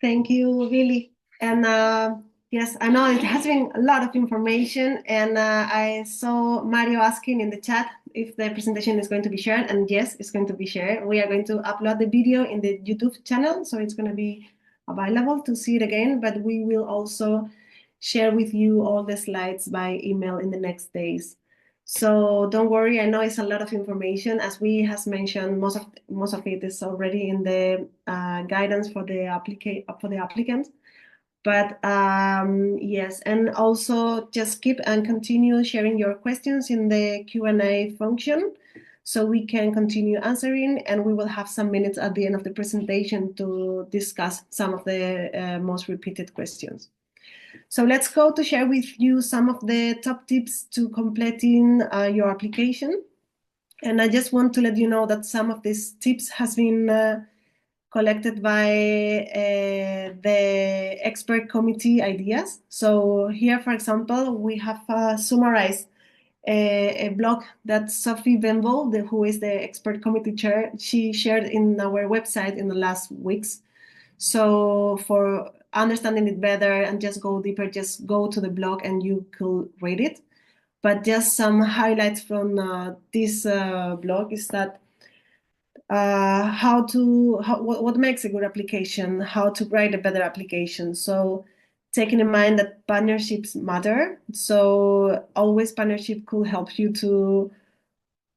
Thank you, Billy. And yes, I know it has been a lot of information, and I saw Mario asking in the chat if the presentation is going to be shared, and yes, it's going to be shared. We are going to upload the video in the YouTube channel, so it's going to be available to see it again, but we will also share with you all the slides by email in the next days. So don't worry, I know it's a lot of information. As we has mentioned, most of it is already in the guidance for the applicant. But yes, and also just keep and continue sharing your questions in the Q&A function so we can continue answering, and we will have some minutes at the end of the presentation to discuss some of the most repeated questions. So let's go to share with you some of the top tips to completing your application. And I just want to let you know that some of these tips has been collected by the expert committee ideas. So here, for example, we have summarized a blog that Sophie Benvol, who is the expert committee chair, she shared in our website in the last weeks. So for understanding it better and just go deeper, just go to the blog and you could read it. But just some highlights from this blog is that what makes a good application, how to write a better application. So taking in mind that partnerships matter. So always partnership could help you to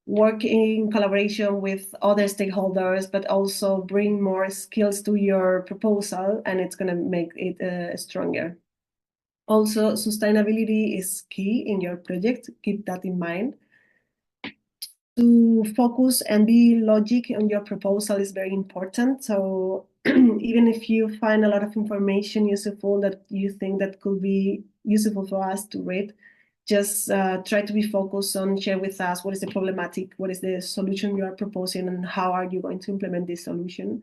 work in collaboration with other stakeholders, but also bring more skills to your proposal, and it's going to make it stronger. Also, sustainability is key in your project. Keep that in mind. To focus and be logic on your proposal is very important. So even if you find a lot of information useful that you think that could be useful for us to read, just try to be focused on share with us what is the problematic, what is the solution you are proposing, and how are you going to implement this solution.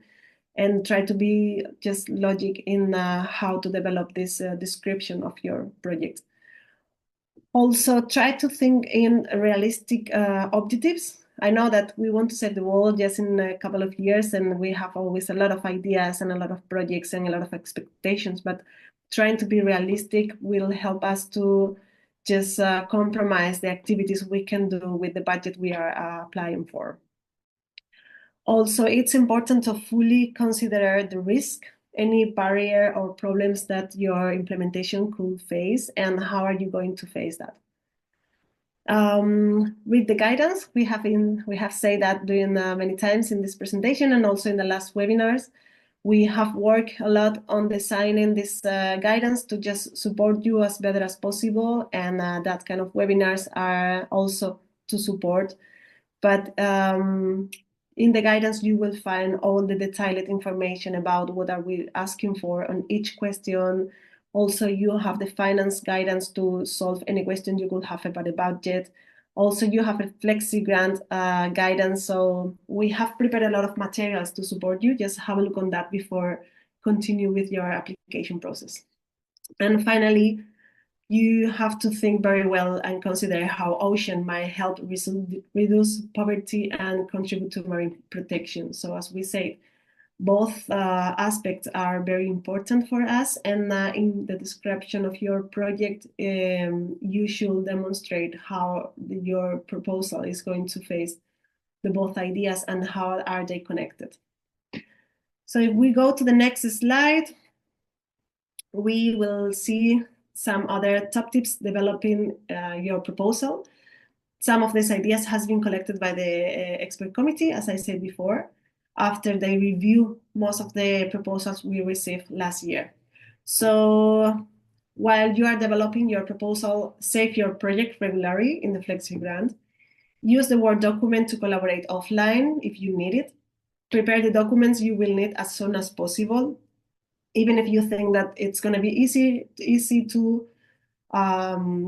And try to be just logic in how to develop this description of your project. Also, try to think in realistic objectives. I know that we want to save the world just in a couple of years, and we have always a lot of ideas and a lot of projects and a lot of expectations, but trying to be realistic will help us to just compromise the activities we can do with the budget we are applying for. Also, it's important to fully consider the risk, any barrier or problems that your implementation could face, and how are you going to face that. Read the guidance. We have said that during many times in this presentation and also in the last webinars. We have worked a lot on designing this guidance to just support you as better as possible, and that kind of webinars are also to support. But in the guidance, you will find all the detailed information about what are we asking for on each question. Also, you have the finance guidance to solve any question you could have about the budget. Also, you have a Flexi grant guidance. So we have prepared a lot of materials to support you. Just have a look on that before continue with your application process. And finally, you have to think very well and consider how ocean might help reduce poverty and contribute to marine protection. So as we said, both aspects are very important for us, and in the description of your project, you should demonstrate how your proposal is going to face the both ideas and how are they connected. So if we go to the next slide, we will see some other top tips developing your proposal. Some of these ideas has been collected by the expert committee, as I said before, after they review most of the proposals we received last year. So while you are developing your proposal, save your project regularly in the Flexi grant. Use the Word document to collaborate offline if you need it. Prepare the documents you will need as soon as possible. Even if you think that it's going to be easy to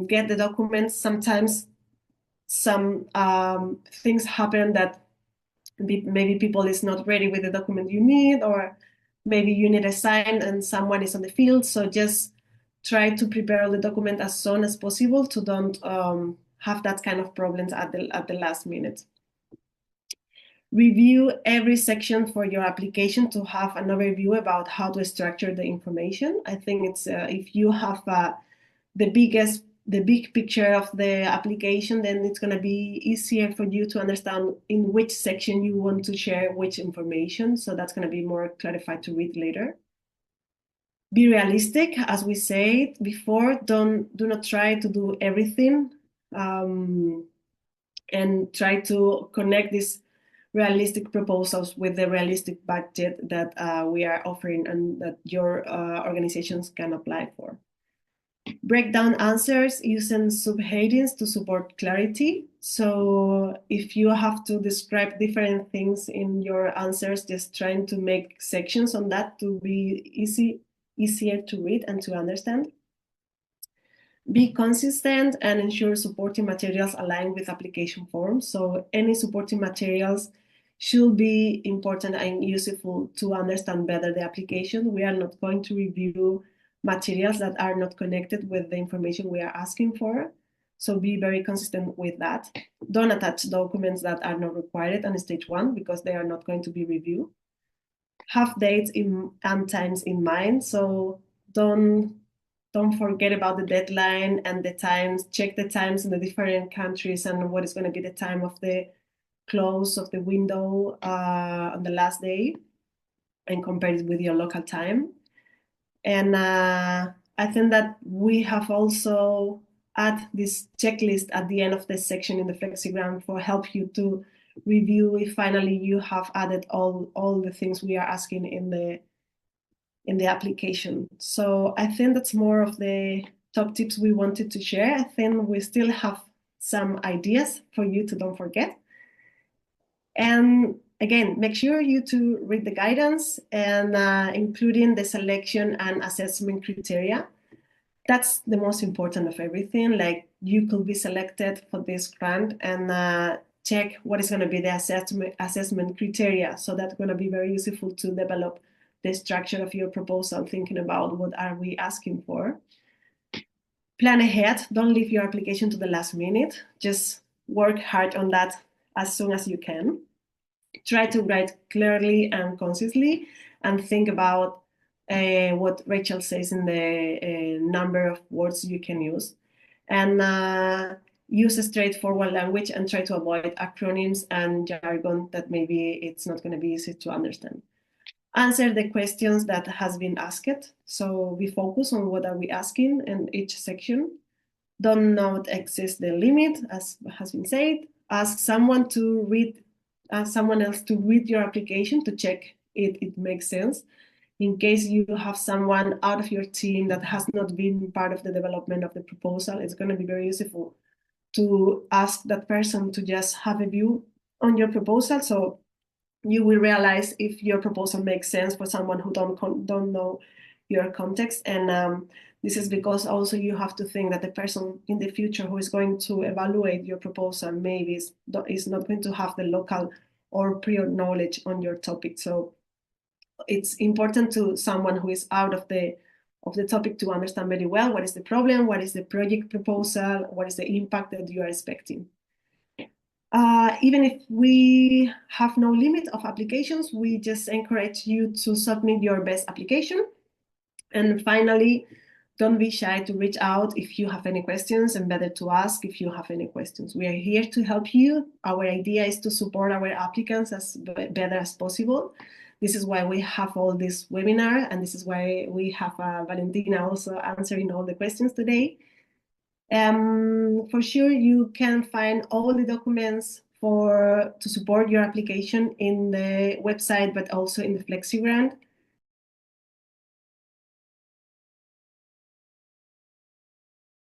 get the documents, sometimes some things happen that maybe people is not ready with the document you need, or maybe you need a sign and someone is on the field. So just try to prepare the document as soon as possible to don't have that kind of problems at the last minute. review every section for your application to have an overview about how to structure the information. I think it's if you have the big picture of the application, then it's going to be easier for you to understand in which section you want to share which information. So that's going to be more clarified to read later. Be realistic, as we said before. Do not try to do everything, and try to connect these realistic proposals with the realistic budget that we are offering and that your organizations can apply for. Break down answers using subheadings to support clarity. So if you have to describe different things in your answers, just trying to make sections on that to be easier to read and to understand. Be consistent and ensure supporting materials align with application forms. So any supporting materials should be important and useful to understand better the application. We are not going to review materials that are not connected with the information we are asking for. So be very consistent with that. Don't attach documents that are not required on stage 1 because they are not going to be reviewed. Have dates and times in mind. So don't forget about the deadline and the times. Check the times in the different countries and what is going to be the time of the close of the window on the last day, and compare it with your local time. And I think that we have also add this checklist at the end of the section in the Flexigram for help you to review if finally you have added all the things we are asking in the application. So I think that's more of the top tips we wanted to share. I think we still have some ideas for you to don't forget. And again, make sure you to read the guidance and including the selection and assessment criteria. That's the most important of everything. Like, you could be selected for this grant and check what is going to be the assessment criteria. So that's going to be very useful to develop the structure of your proposal, thinking about what are we asking for. Plan ahead. Don't leave your application to the last minute. Just work hard on that as soon as you can. Try to write clearly and concisely, and think about what Rachel says in the number of words you can use. And use a straightforward language and try to avoid acronyms and jargon that maybe it's not going to be easy to understand. Answer the questions that has been asked. So we focus on what are we asking in each section. Don't not exceed the limit, as has been said. Ask someone else to read your application to check it makes sense. In case you have someone out of your team that has not been part of the development of the proposal, it's going to be very useful to ask that person to just have a view on your proposal, so you will realize if your proposal makes sense for someone who don't know your context. And this is because also you have to think that the person in the future who is going to evaluate your proposal maybe is not going to have the local or prior knowledge on your topic. So it's important to someone who is out of the topic to understand very well what is the problem, what is the project proposal, what is the impact that you are expecting. Even if we have no limit of applications, we just encourage you to submit your best application. And finally, don't be shy to reach out if you have any questions, and better to ask if you have any questions. We are here to help you. Our idea is to support our applicants as better as possible. This is why we have all this webinar, and this is why we have Valentina also answering all the questions today. For sure, you can find all the documents to support your application in the website, but also in the FlexiGrant.